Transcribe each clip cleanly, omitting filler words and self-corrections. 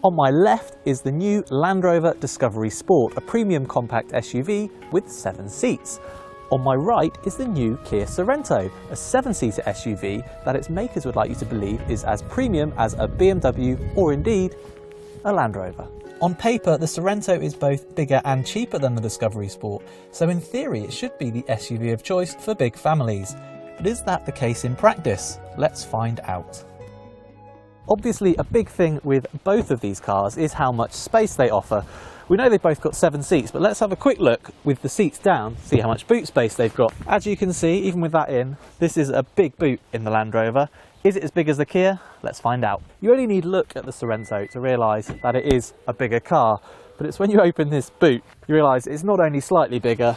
On my left is the new Land Rover Discovery Sport, a premium compact SUV with 7 seats. On my right is the new Kia Sorento, a 7-seater SUV that its makers would like you to believe is as premium as a BMW or indeed a Land Rover. On paper, the Sorento is both bigger and cheaper than the Discovery Sport, so in theory it should be the SUV of choice for big families. But is that the case in practice? Let's find out. Obviously, a big thing with both of these cars is how much space they offer. We know they've both got 7 seats, but let's have a quick look with the seats down, see how much boot space they've got. As you can see, even with that in, this is a big boot in the Land Rover. Is it as big as the Kia? Let's find out. You only need to look at the Sorento to realise that it is a bigger car, but it's when you open this boot, you realise it's not only slightly bigger,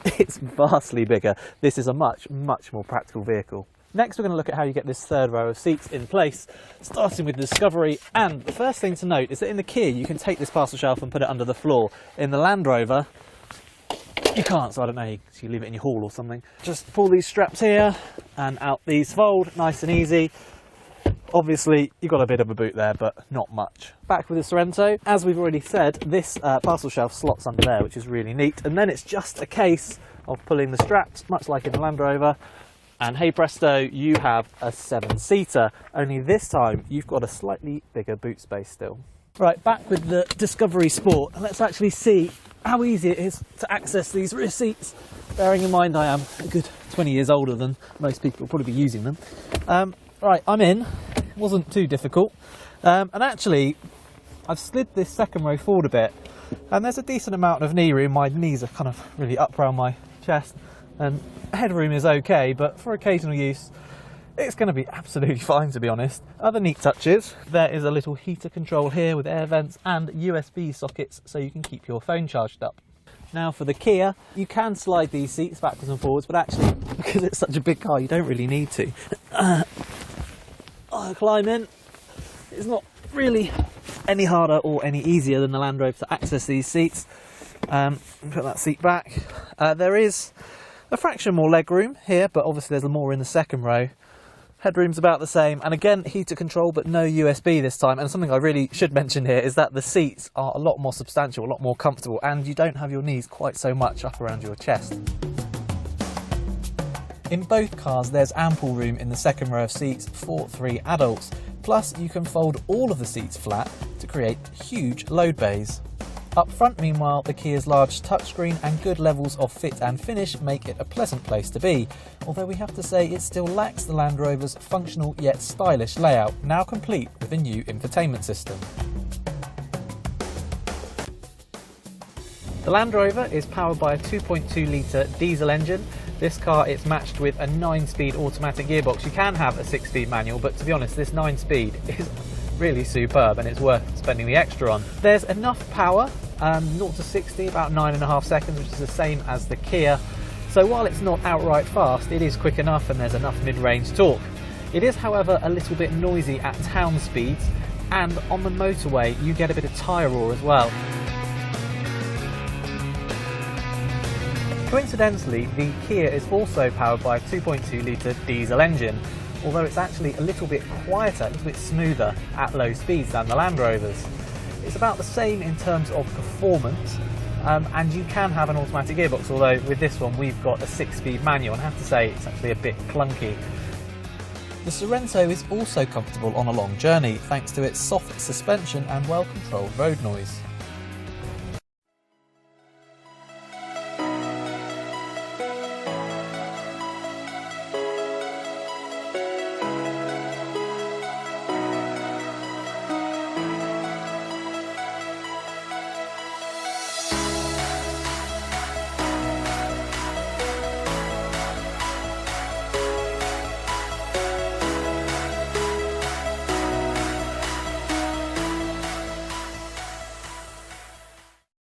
it's vastly bigger. This is a much, much more practical vehicle. Next, we're going to look at how you get this third row of seats in place, starting with the Discovery. And the first thing to note is that in the Kia, you can take this parcel shelf and put it under the floor. In the Land Rover, you can't, so I don't know, you leave it in your hall or something. Just pull these straps here and out these fold, nice and easy. Obviously, you've got a bit of a boot there, but not much. Back with the Sorento, as we've already said, this parcel shelf slots under there, which is really neat. And then it's just a case of pulling the straps, much like in the Land Rover. And hey presto, you have a 7-seater, only this time you've got a slightly bigger boot space still. Right, back with the Discovery Sport, and let's actually see how easy it is to access these rear seats, bearing in mind I am a good 20 years older than most people will probably be using them. Right, I'm in, it wasn't too difficult, and actually I've slid this second row forward a bit, and there's a decent amount of knee room. My knees are kind of really up around my chest, and headroom is okay, but for occasional use it's going to be absolutely fine, to be honest. Other neat touches, there is a little heater control here with air vents and USB sockets so you can keep your phone charged up. Now for the Kia, you can slide these seats backwards and forwards, but actually because it's such a big car you don't really need to. Climb in, it's not really any harder or any easier than the Land Rover to access these seats. Put that seat back. There is a fraction more leg room here, but obviously there's more in the second row. Headroom's about the same, and again heater control but no USB this time. And something I really should mention here is that the seats are a lot more substantial, a lot more comfortable, and you don't have your knees quite so much up around your chest. In both cars there's ample room in the second row of seats for 3 adults, plus you can fold all of the seats flat to create huge load bays. Up front, meanwhile, the Kia's large touchscreen and good levels of fit and finish make it a pleasant place to be, although we have to say it still lacks the Land Rover's functional yet stylish layout, now complete with a new infotainment system. The Land Rover is powered by a 2.2 litre diesel engine. This car is matched with a 9-speed automatic gearbox. You can have a 6-speed manual, but to be honest, this 9-speed is really superb and it's worth spending the extra on. There's enough power, 0 to 60 about 9.5 seconds, which is the same as the Kia. So while it's not outright fast, it is quick enough and there's enough mid-range torque. It is, however, a little bit noisy at town speeds, and on the motorway you get a bit of tyre roar as well. Coincidentally, the Kia is also powered by a 2.2 litre diesel engine, although it's actually a little bit quieter, a little bit smoother at low speeds than the Land Rovers. It's about the same in terms of performance, and you can have an automatic gearbox, although with this one we've got a 6-speed manual, and I have to say it's actually a bit clunky. The Sorento is also comfortable on a long journey thanks to its soft suspension and well-controlled road noise.